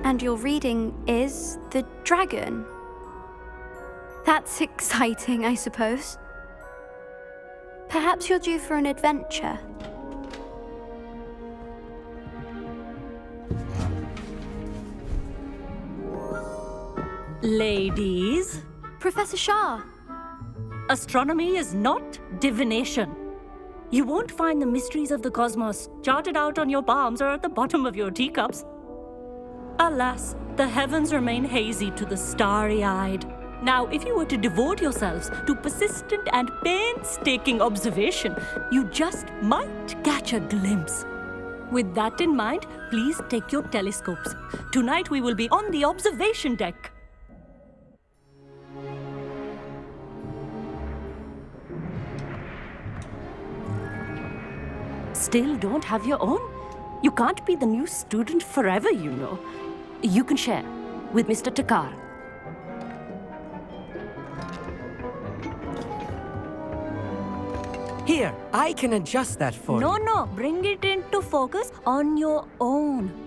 And your reading is the dragon. That's exciting, I suppose. Perhaps you're due for an adventure. Ladies, Professor Shah. astronomy is not divination. You won't find the mysteries of the cosmos charted out on your palms or at the bottom of your teacups. Alas, the heavens remain hazy to the starry-eyed. Now, if you were to devote yourselves to persistent and painstaking observation, you just might catch a glimpse. With that in mind, please take your telescopes. Tonight we will be on the observation deck. Still don't have your own? You can't be the new student forever, you know. You can share with Mr. Takar. Here, I can adjust that for you. No, bring it into focus on your own.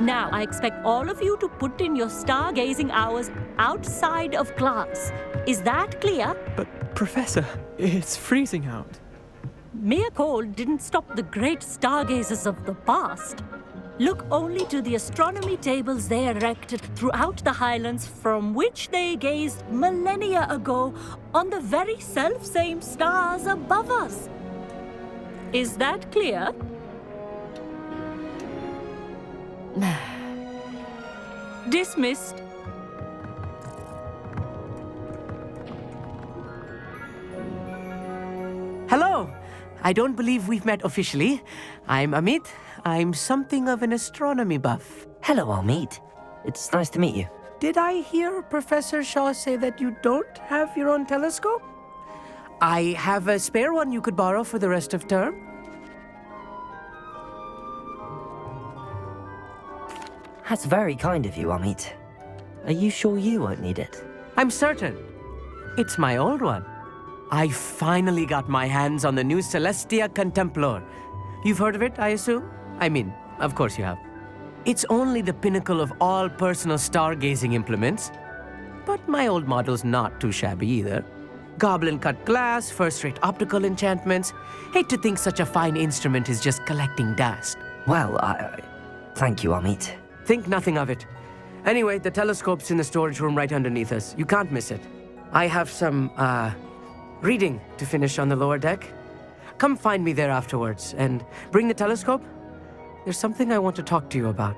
Now, I expect all of you to put in your stargazing hours outside of class. Is that clear? But, Professor, it's freezing out. Mere cold didn't stop the great stargazers of the past. Look only to the astronomy tables they erected throughout the highlands from which they gazed millennia ago on the very self-same stars above us. Is that clear? Dismissed. Hello! I don't believe we've met officially. I'm Amit. I'm something of an astronomy buff. Hello, Amit. It's nice to meet you. Did I hear Professor Shaw say that you don't have your own telescope? I have a spare one you could borrow for the rest of term. That's very kind of you, Amit. Are you sure you won't need it? I'm certain. It's my old one. I finally got my hands on the new Celestia Contemplor. You've heard of it, I assume? I mean, of course you have. It's only the pinnacle of all personal stargazing implements. But my old model's not too shabby either. Goblin-cut glass, first-rate optical enchantments. Hate to think such a fine instrument is just collecting dust. Well, thank you, Amit. Think nothing of it. Anyway, the telescope's in the storage room right underneath us. You can't miss it. I have some, reading to finish on the lower deck. Come find me there afterwards, and bring the telescope. There's something I want to talk to you about.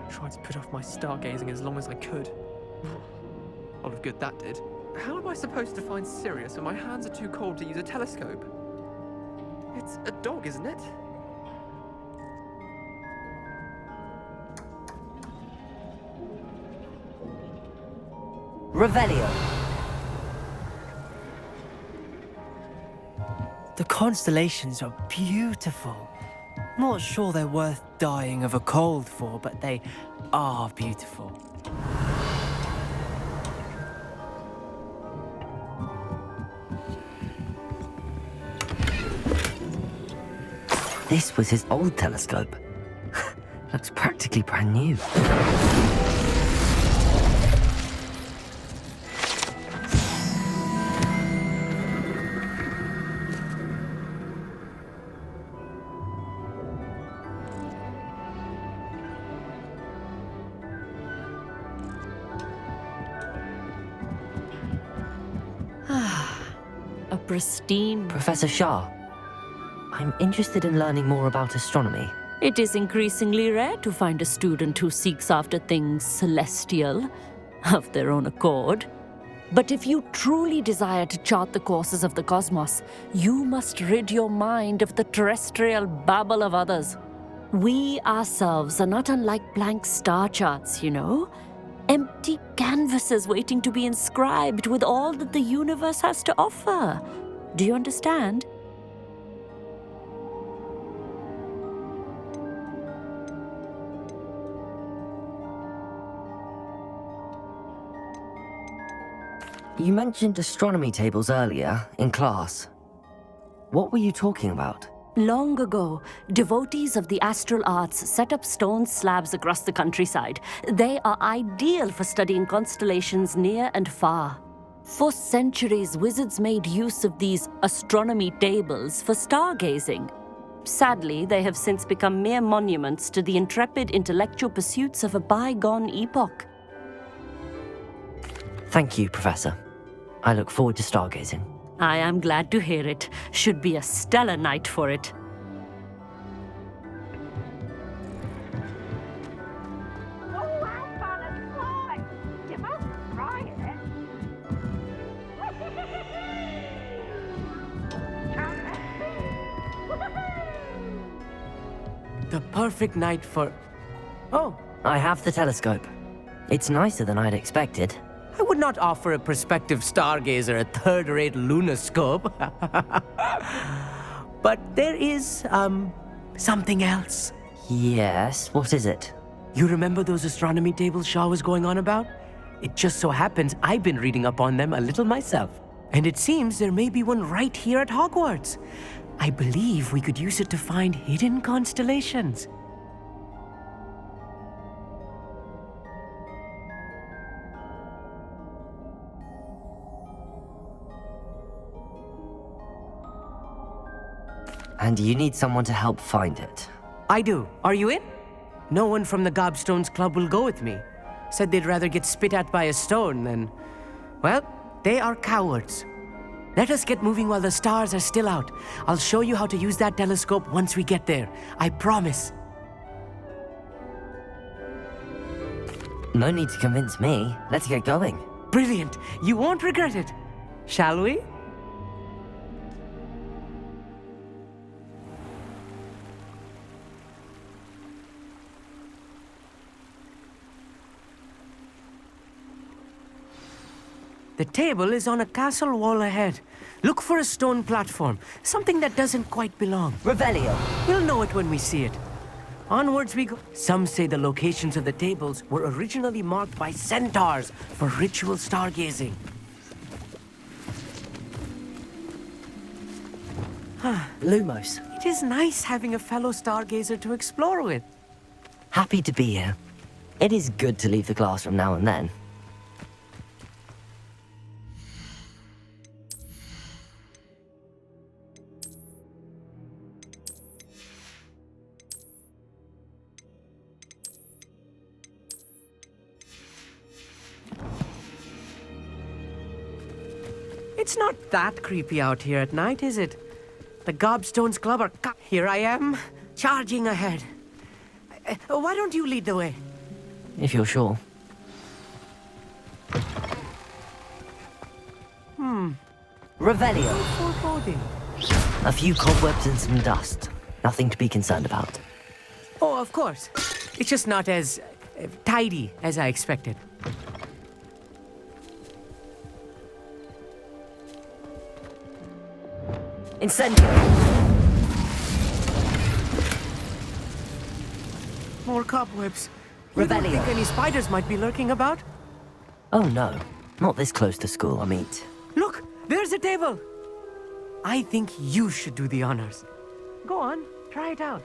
Tried to put off my stargazing as long as I could. A lot of good that did. How am I supposed to find Sirius when my hands are too cold to use a telescope? It's a dog, isn't it? Revelio. The constellations are beautiful. Not sure they're worth dying of a cold for, but they are beautiful. This was his old telescope. Looks practically brand new. A pristine... Professor Shah, I'm interested in learning more about astronomy. It is increasingly rare to find a student who seeks after things celestial of their own accord. But if you truly desire to chart the courses of the cosmos, you must rid your mind of the terrestrial babble of others. We ourselves are not unlike blank star charts, you know. empty canvases waiting to be inscribed with all that the universe has to offer. Do you understand? You mentioned astronomy tables earlier, in class. What were you talking about? Long ago, devotees of the astral arts set up stone slabs across the countryside. They are ideal for studying constellations near and far. For centuries, wizards made use of these astronomy tables for stargazing. Sadly, they have since become mere monuments to the intrepid intellectual pursuits of a bygone epoch. Thank you, Professor. I look forward to stargazing. I am glad to hear it. Should be a stellar night for it. The perfect night for... Oh, I have the telescope. It's nicer than I'd expected. I would not offer a prospective stargazer a third-rate lunoscope. But there is, something else. Yes, what is it? You remember those astronomy tables Shaw was going on about? It just so happens I've been reading up on them a little myself. And it seems there may be one right here at Hogwarts. I believe we could use it to find hidden constellations. And you need someone to help find it. I do. Are you in? No one from the Gobstones Club will go with me. Said they'd rather get spit at by a stone than... Well, they are cowards. Let us get moving while the stars are still out. I'll show you how to use that telescope once we get there. I promise. No need to convince me. Let's get going. Brilliant. You won't regret it. Shall we? The table is on a castle wall ahead. Look for a stone platform, something that doesn't quite belong. Revelio. We'll know it when we see it. Onwards we go. Some say the locations of the tables were originally marked by centaurs for ritual stargazing. Lumos. It is nice having a fellow stargazer to explore with. Happy to be here. It is good to leave the classroom now and then. It's not that creepy out here at night, is it? The Gobstones Club are... Here I am, charging ahead. Why don't you lead the way? If you're sure. Revelio. Foreboding. A few cobwebs and some dust. Nothing to be concerned about. Oh, of course. It's just not as tidy as I expected. Incendio. More cobwebs. You don't Revelio. think any spiders might be lurking about? Oh no, not this close to school, I mean. Look, there's a table. I think you should do the honors. Go on, try it out.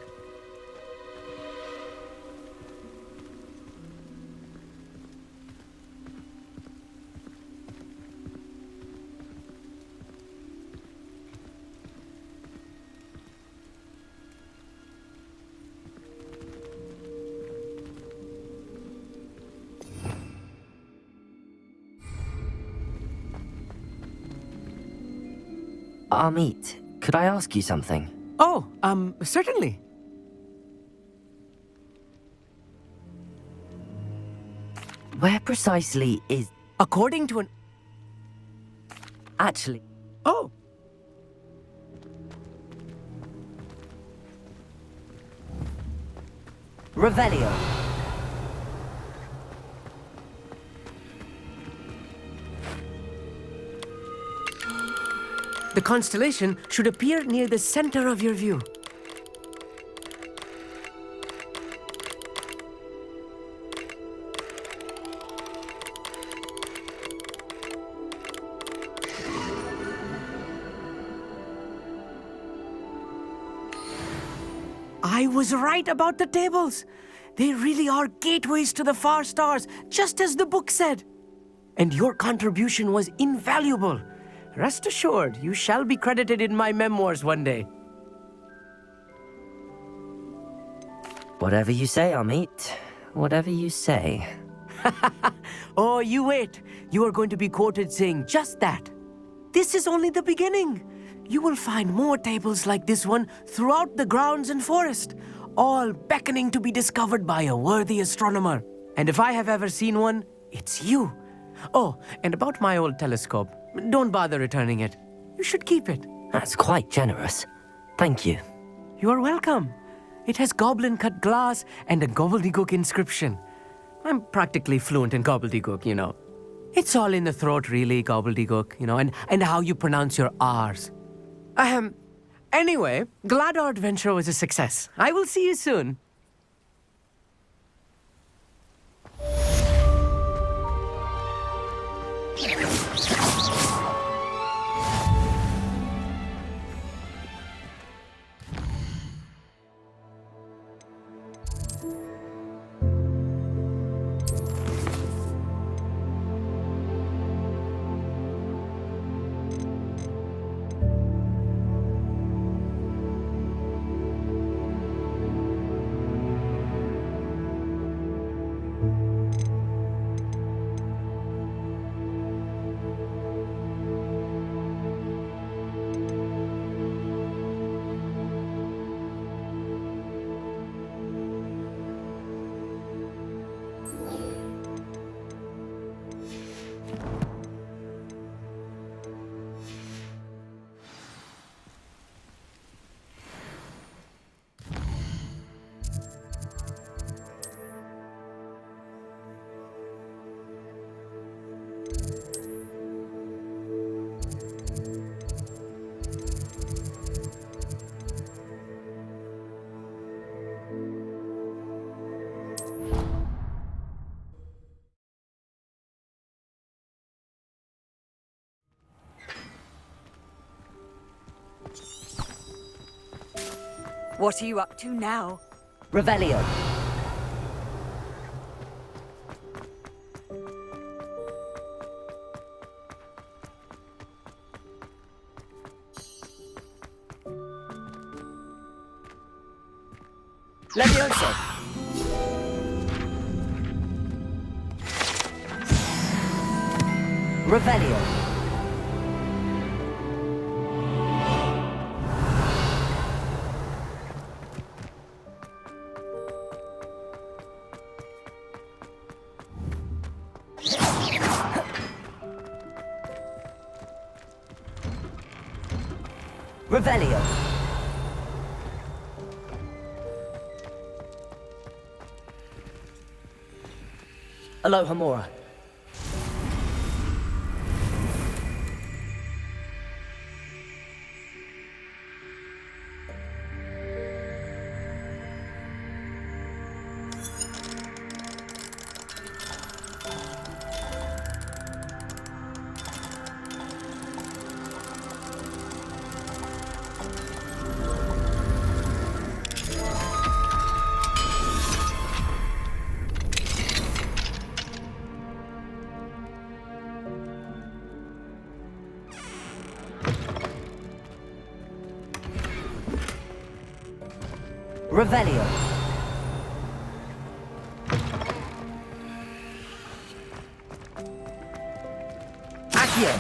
Amit, could I ask you something? Oh, certainly. Where precisely is... According to an... Actually, Oh, Revelio. The constellation should appear near the center of your view. I was right about the tables. They really are gateways to the far stars, just as the book said. And your contribution was invaluable. Rest assured, you shall be credited in my memoirs one day. Whatever you say, Amit. Whatever you say. Oh, you wait. You are going to be quoted saying just that. This is only the beginning. You will find more tables like this one throughout the grounds and forest, all beckoning to be discovered by a worthy astronomer. And if I have ever seen one, it's you. Oh, and about my old telescope, don't bother returning it. You should keep it. That's quite generous. Thank you. You are welcome. It has goblin-cut glass and a gobbledygook inscription. I'm practically fluent in gobbledygook, you know. It's all in the throat, really, gobbledygook, you know, and how you pronounce your R's. Anyway, glad our adventure was a success. I will see you soon. What are you up to now? Revelio. Levioso. Revelio. Revelio. Aloha Mora. Revelio. Accio.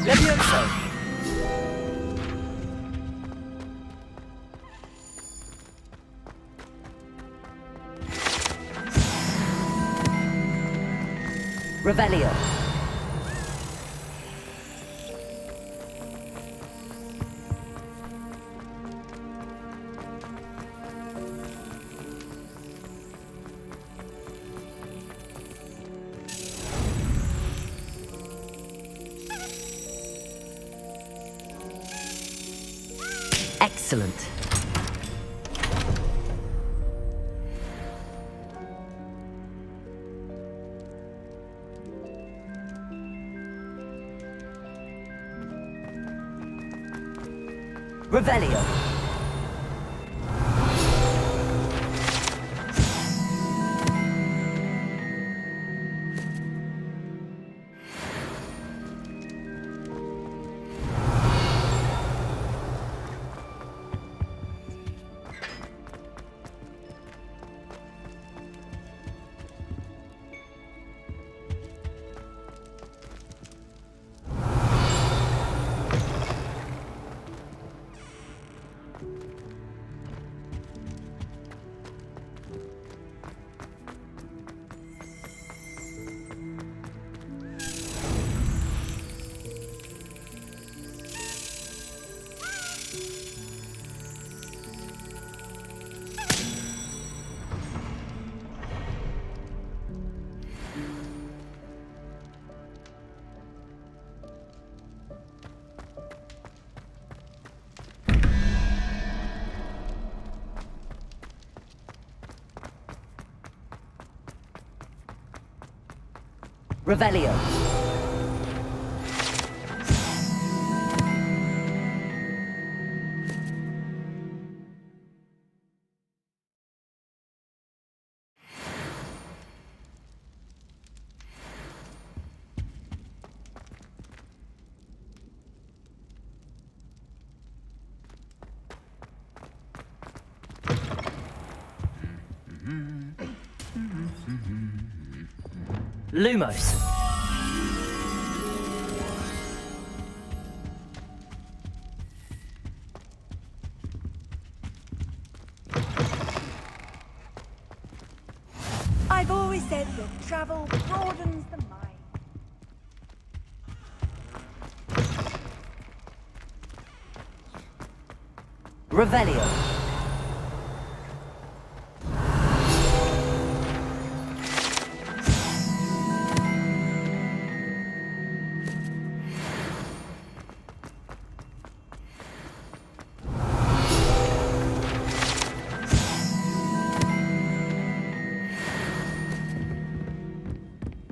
Levioso. Revelio. Excellent. Revelio. Revelio. Lumos. I've always said that travel broadens the mind. Revelio.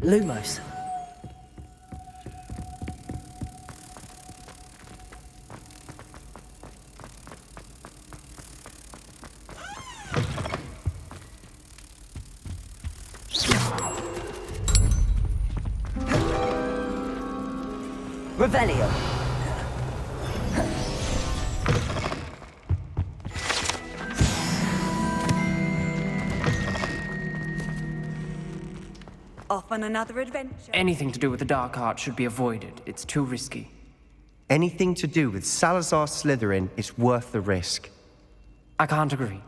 Lumos. Revelio. Off on another adventure. Anything to do with the dark art should be avoided. It's too risky. Anything to do with Salazar Slytherin is worth the risk. I can't agree.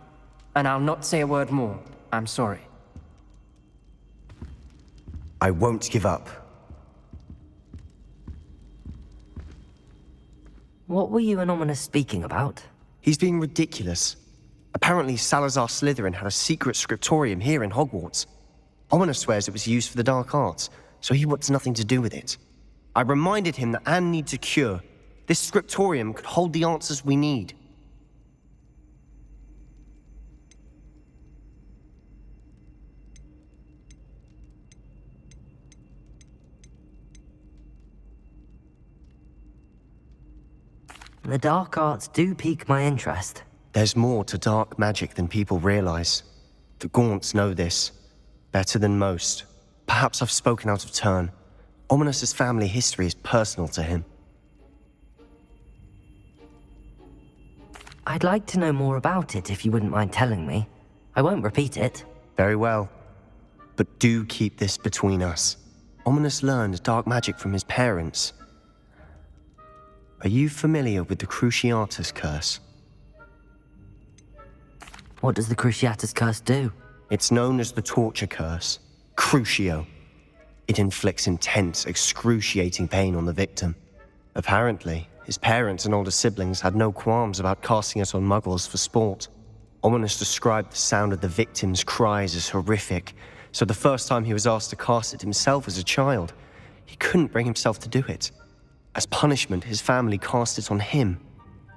And I'll not say a word more. I'm sorry. I won't give up. What were you and Ominous speaking about? He's being ridiculous. Apparently Salazar Slytherin had a secret scriptorium here in Hogwarts. Ominous swears it was used for the dark arts, so he wants nothing to do with it. I reminded him that Anne needs a cure. This scriptorium could hold the answers we need. The dark arts do pique my interest. There's more to dark magic than people realize. The Gaunts know this. Better than most. Perhaps I've spoken out of turn. Ominous's family history is personal to him. I'd like to know more about it if you wouldn't mind telling me. I won't repeat it. Very well. But do keep this between us. Ominous learned dark magic from his parents. Are you familiar with the Cruciatus Curse? What does the Cruciatus Curse do? It's known as the Torture Curse. Crucio. It inflicts intense, excruciating pain on the victim. Apparently, his parents and older siblings had no qualms about casting it on muggles for sport. Ominous described the sound of the victim's cries as horrific, so the first time he was asked to cast it himself as a child, he couldn't bring himself to do it. As punishment, his family cast it on him.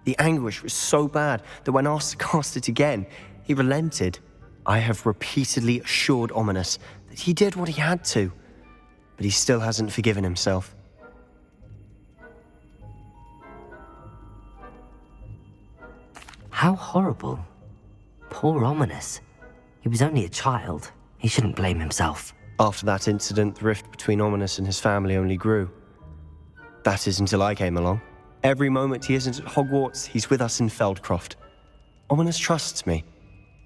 The anguish was so bad that when asked to cast it again, he relented. I have repeatedly assured Ominous that he did what he had to, but he still hasn't forgiven himself. How horrible. Poor Ominous. He was only a child. He shouldn't blame himself. After that incident, the rift between Ominous and his family only grew. That is until I came along. Every moment he isn't at Hogwarts, he's with us in Feldcroft. Ominous trusts me.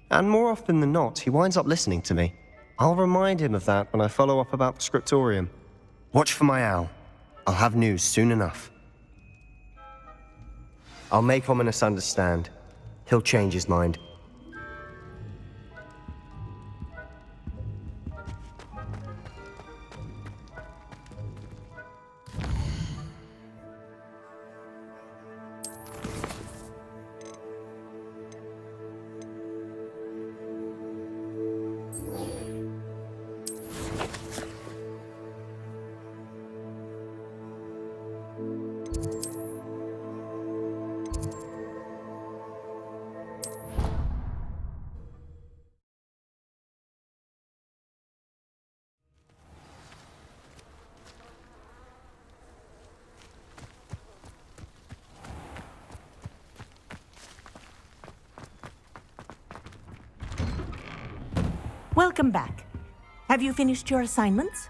And more often than not, he winds up listening to me. I'll remind him of that when I follow up about the scriptorium. Watch for my owl. I'll have news soon enough. I'll make Ominous understand. He'll change his mind. Welcome back. Have you finished your assignments?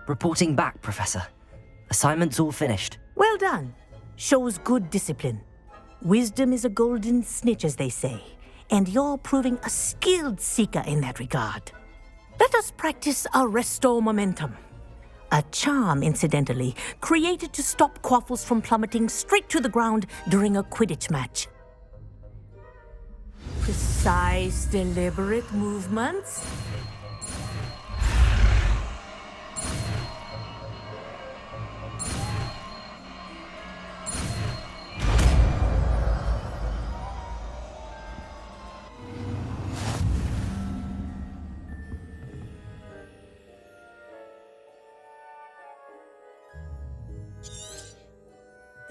Reporting back, Professor. Assignment's all finished. Well done. Shows good discipline. Wisdom is a golden snitch, as they say, and you're proving a skilled seeker in that regard. Let us practice Arresto Momentum. A charm, incidentally, created to stop Quaffles from plummeting straight to the ground during a Quidditch match. Precise, deliberate movements.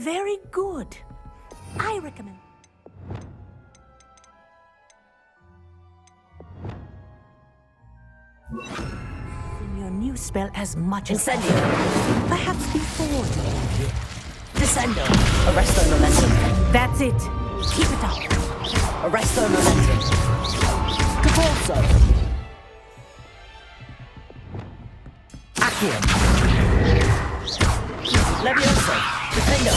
Very good. I recommend. In your new spell as much as Incendio. perhaps before. Descendo. Arresto Momentum. That's it. Keep it up. Arresto Momentum. Capulso. Accio. Levioso. Defendo.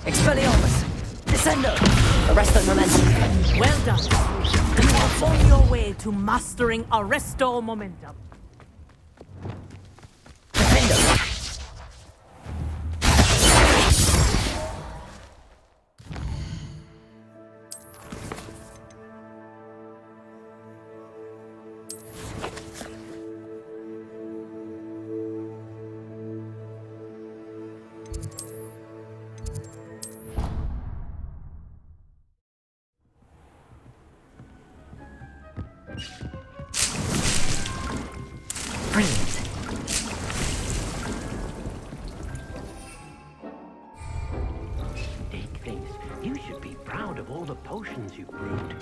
Expelliarmus. Descendo. Arresto Momentum. Well done. You are on your way to mastering Arresto Momentum. Defendo. Brilliant. Dick thinks you should be proud of all the potions you've brewed.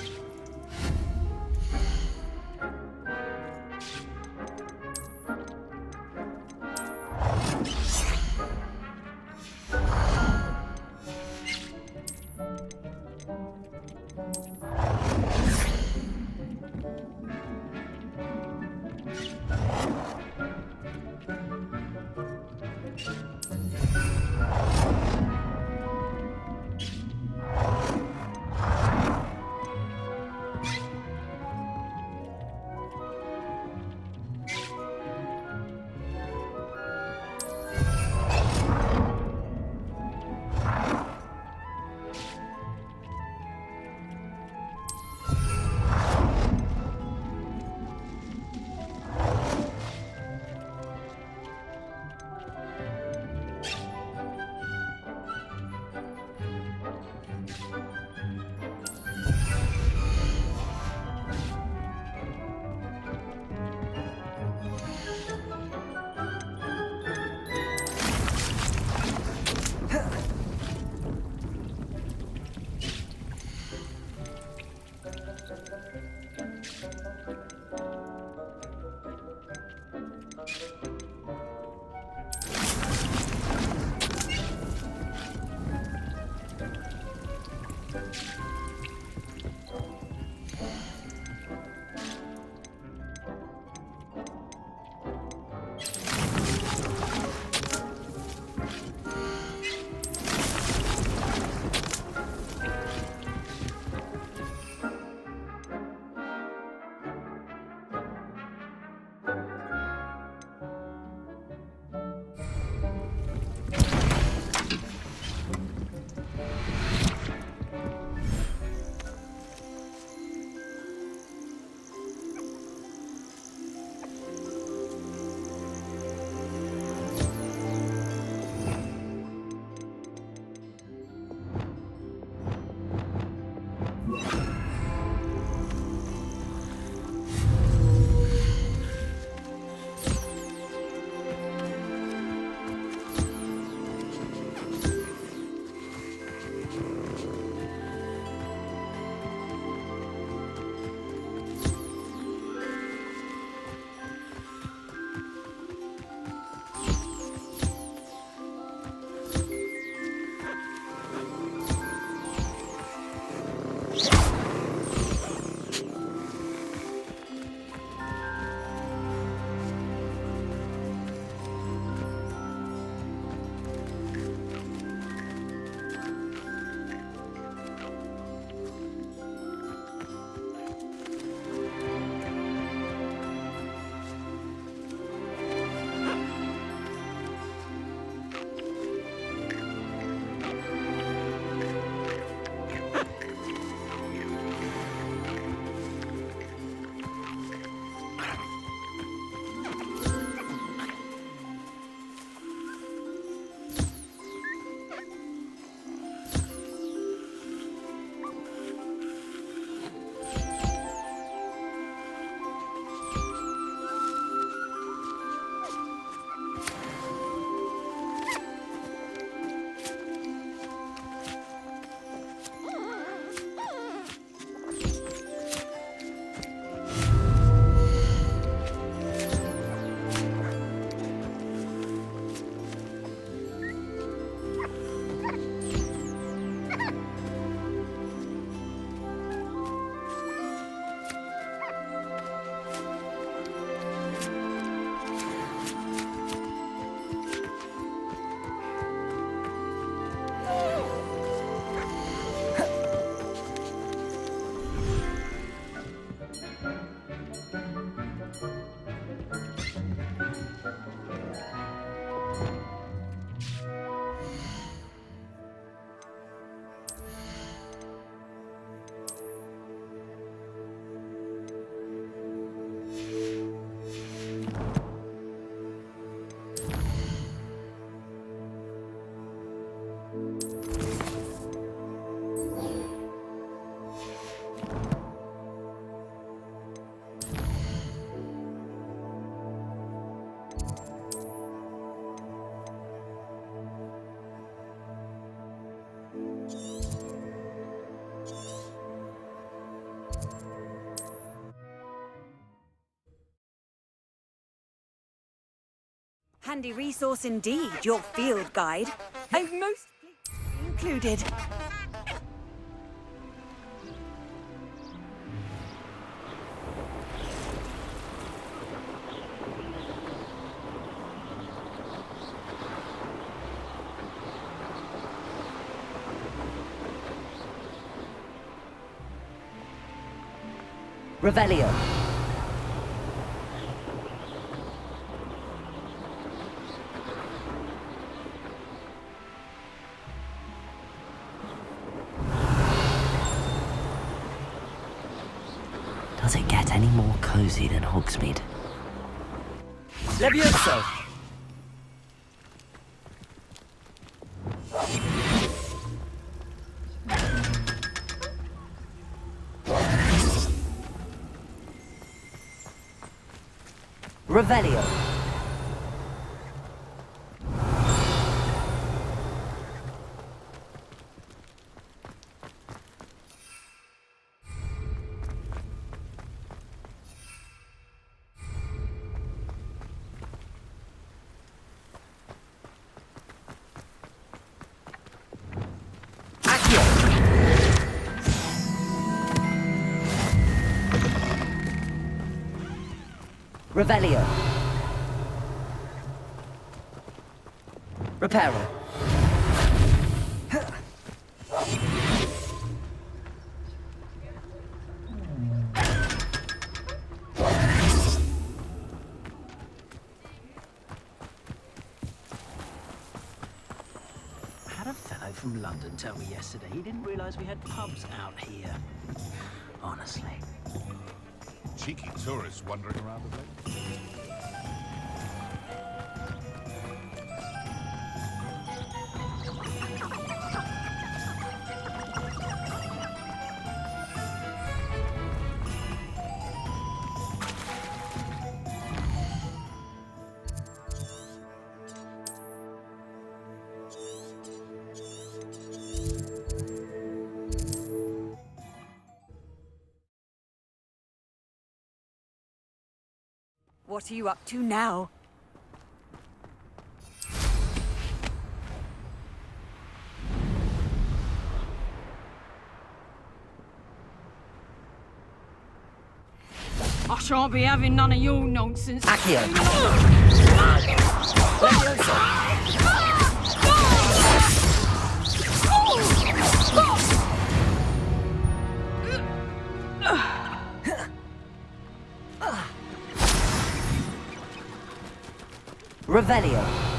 Handy resource indeed, your field guide. I'm most pleased to be included. Revelio. Does it get any more cozy than Hogsmeade? Levioso! Revelio. Revelio. Reparo. Had a fellow from London tell me yesterday he didn't realise we had pubs out here. Honestly. Cheeky tourists wandering around the place. What are you up to now? I shan't be having none of your nonsense. Accio. Revelio.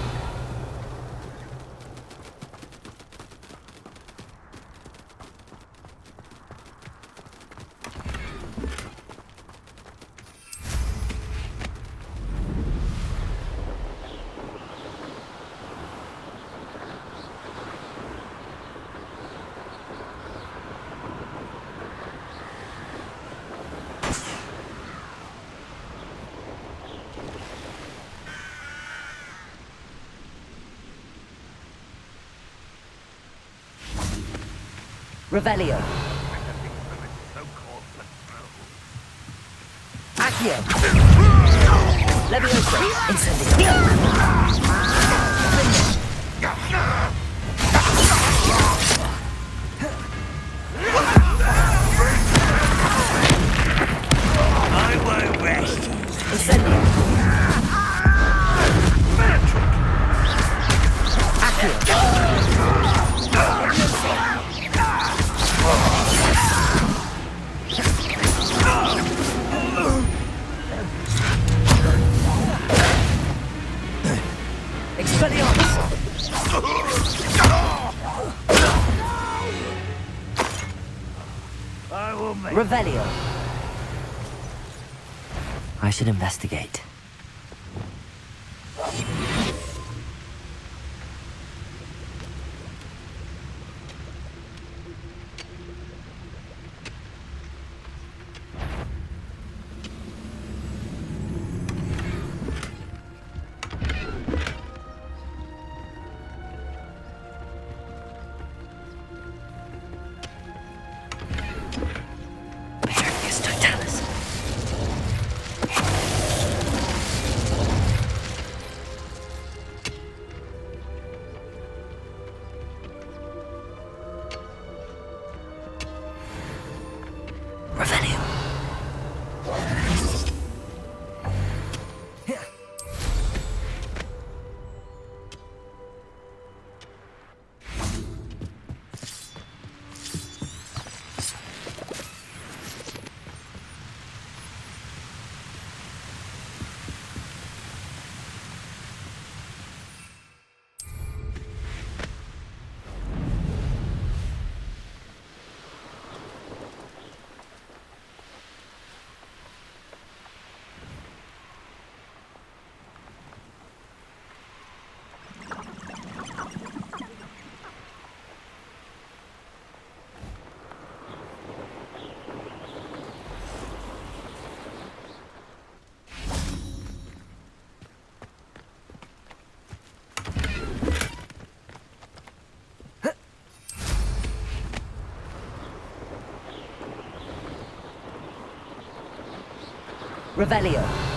Revelio. Accio. Levioso. Incendio. I won't rest. Incendio. Accio. Revelio. I should investigate. Revelio.